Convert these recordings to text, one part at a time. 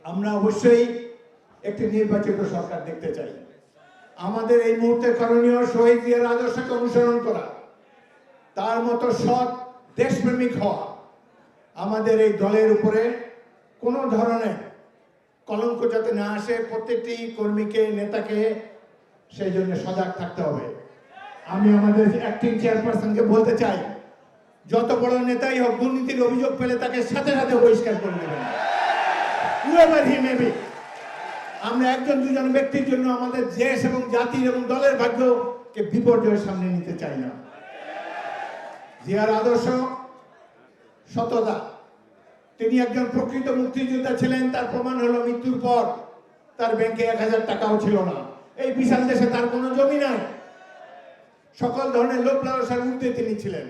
আমরা অবশ্যই একটি নির্বাচিত সরকার দেখতে চাই। আমাদের এই মুহূর্তে করণীয় শহীদ জিয়ার আদর্শকে অনুসরণ করা, তার মতো সৎ দেশপ্রেমিক হওয়া। আমাদের এই দলের উপরে কোনো ধরনের কলঙ্ক যাতে না আসে, প্রত্যেকটি কর্মীকে, নেতাকে সেই জন্য সজাগ থাকতে হবে। আমি আমাদের অ্যাক্টিং চেয়ারপারসনকে বলতে চাই, যত বড় নেতাই হোক, দুর্নীতির অভিযোগ পেলে তাকে সাথে সাথে বহিষ্কার করে দেবেন, whoever he may be। আমরা একজন দুজন ব্যক্তির জন্য আমাদের দেশ এবং জাতির এবং দলের ভাগ্যকে বিপর্যয়ের সামনে নিতে চাই না। জিয়ার আদর্শ সততা, তিনি একজন প্রকৃত মুক্তিযোদ্ধা ছিলেন। তার প্রমাণ হলো মৃত্যুর পর তার ব্যাংকে 1000 টাকাও ছিল না। এই বিশাল দেশে তার কোনো জমি নাই। সকল ধরনের লোভ লালসার ঊর্ধ্বে তিনি ছিলেন।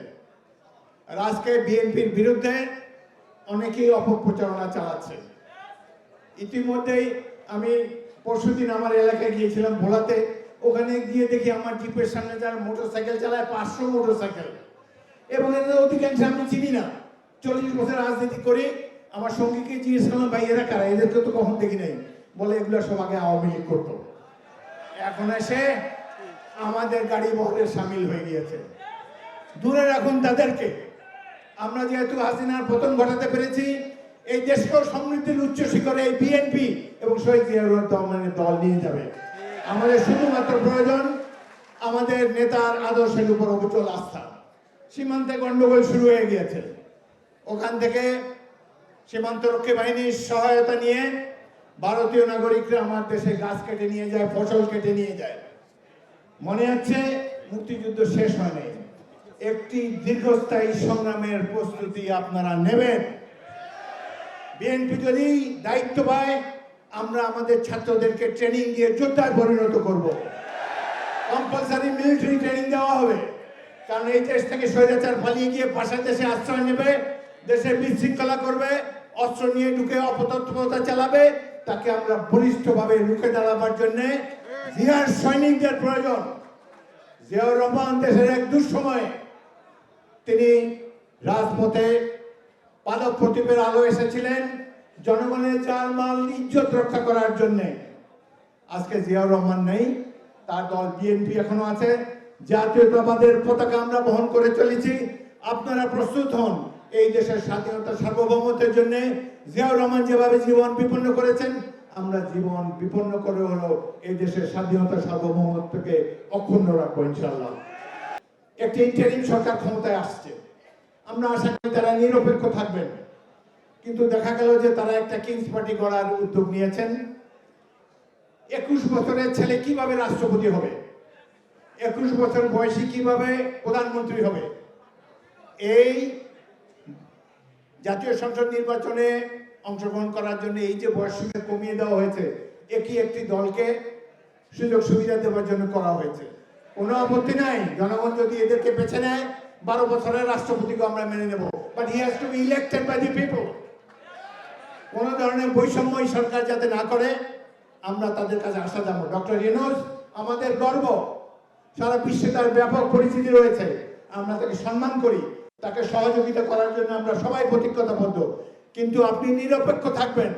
আর আজকে বিএনপির বিরুদ্ধে অনেকেই অপপ্রচারণা চালাচ্ছে। ইতিমধ্যেই আমি পরশুদিন আমার এলাকায় গিয়েছিলাম ভোলাতে। ওখানে গিয়ে দেখি আমার জিপের সামনে যারা মোটরসাইকেল চালায়, 500 মোটরসাইকেল, এবং এদের অধিকাংশ আমি চিনি না। 40 বছর রাজনীতি করি। আমার সঙ্গীকে জিজ্ঞেস করলাম, ভাই এরা কারা? এদেরকে তো কখন দেখি নাই। বলে এগুলো সব আগে আওয়ামী লীগ করতো, এখন এসে আমাদের গাড়ি বহরে সামিল হয়ে গিয়েছে। দূরে রাখুন তাদেরকে। আমরা যেহেতু হাসিনার পতন ঘটাতে পেরেছি, এই দেশকেও সমৃদ্ধির উচ্চ শিখরে এই বিএনপি এবং শহীদ জিয়াউর রহমানের দল নিয়ে যাবে। আমাদের শুধুমাত্র প্রয়োজন আমাদের নেতার আদর্শের উপর অবিচল আস্থা। সীমান্তে গন্ডগোল শুরু হয়ে গিয়েছে। ওখান থেকে সীমান্তরক্ষী বাহিনীর সহায়তা নিয়ে ভারতীয় নাগরিকরা আমার দেশে গাছ কেটে নিয়ে যায়, ফসল কেটে নিয়ে যায়। মনে হচ্ছে মুক্তিযুদ্ধ শেষ হয়নি। একটি দীর্ঘস্থায়ী সংগ্রামের প্রস্তুতি আপনারা নেবেন। বিএনপি যদি দায়িত্ব পায়, আমরা আমাদের ছাত্রদেরকে ট্রেনিং দিয়ে যোদ্ধায় পরিণত করব। কম্পালসারি মিলিটারি ট্রেনিং দেওয়া হবে, কারণ এই দেশ থেকে স্বৈরাচার পালিয়ে গিয়ে পাশের দেশে আশ্রয় নেবে, দেশে বিশৃঙ্খলা করবে, অস্ত্র নিয়ে ঢুকে অপতৎপরতা চালাবে। তাকে আমরা বলিষ্ঠভাবে রুখে দাঁড়াবার জন্য জিয়ার সৈনিকদের প্রয়োজন। জিয়াউর রহমান দেশের এক দুঃসময়ে তিনি রাজপথে পাদক প্রদীপের আলো এসেছিলেন জনগণের জানমাল ইজ্জত রক্ষা করার জন্য। আজকে জিয়াউর রহমান নেই, তার দল বিএনপি এখনো আছে। জাতীয়তাবাদের পতাকা আমরা বহন করে চলেছি। আপনারা প্রস্তুত হন এই দেশের স্বাধীনতা সার্বভৌমত্বের জন্য। জিয়াউর রহমান যেভাবে জীবন বিপন্ন করেছেন, আমরা জীবন বিপন্ন করে হলো এই দেশের স্বাধীনতা সার্বভৌমত্বকে অক্ষুণ্ণ রাখবো ইনশাআল্লাহ। একটি ইন্টারিম সরকার ক্ষমতায় আসছে, আমরা আশা করি তারা নিরপেক্ষ থাকবেন। কিন্তু দেখা গেল যে তারা একটা কিংস পার্টি গড়ার উদ্যোগ নিয়েছেন। 21 বছরের ছেলে কিভাবে রাষ্ট্রপতি হবে, 21 বছর বয়সী কিভাবে প্রধানমন্ত্রী হবে? এই জাতীয় সংসদ নির্বাচনে অংশগ্রহণ করার জন্য এই যে বয়সসীমা কমিয়ে দেওয়া হয়েছে, একই একটি দলকে সুযোগ সুবিধা দেওয়ার জন্য করা হয়েছে। কোনো আপত্তি নাই, জনগণ যদি এদেরকে বেছে নেয়, 12 বছরের রাষ্ট্রপতিকে আমরা মেনে নেব, but he has to be elected by the people. কোনো ধরনের বৈষম্য এই সরকার যাতে না করে, আমরা তাদের কাছে আশা জানাবো। ডক্টর ইউনূস আমাদের গর্ব, সারা বিশ্বে তার ব্যাপক পরিচিতি রয়েছে। আমরা তাকে সম্মান করি, তাকে সহযোগিতা করার জন্য আমরা সবাই প্রতিজ্ঞাবদ্ধ। কিন্তু আপনি নিরপেক্ষ থাকবেন।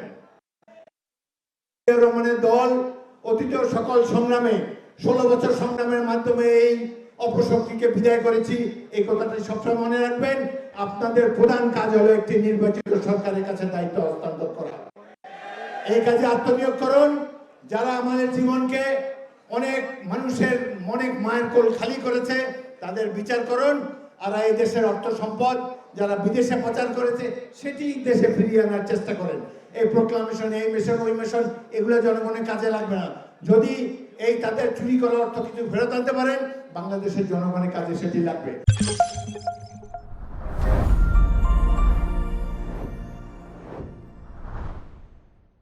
জিয়াউর রহমানের দল অতীতের সকল সংগ্রামে, 16 বছর সংগ্রামের মাধ্যমে এই অপশক্তিকে বিদায় করেছি। এই কথাটি সবসময় মনে রাখবেন। আপনাদের প্রধান কাজ হলো একটি নির্বাচিত সরকারের কাছে দায়িত্ব হস্তান্তর করা। এই কাজে আত্মনিয়োগ করুন। যারা আমাদের জীবনকে, অনেক মানুষের অনেক মায়ের কোল খালি করেছে, তাদের বিচার করুন। আর এই দেশের অর্থ সম্পদ যারা বিদেশে পাচার করেছে, সেটি দেশে ফিরিয়ে আনার চেষ্টা করেন। এই প্রোক্লামেশন, এই মিশন, ওই মিশন, এগুলো জনগণের কাজে লাগবে না। যদি এই তাদের চুরি করা অর্থ কিছু ফেরত আনতে পারেন, বাংলাদেশের জনগণের কাজে সেটি লাগবে।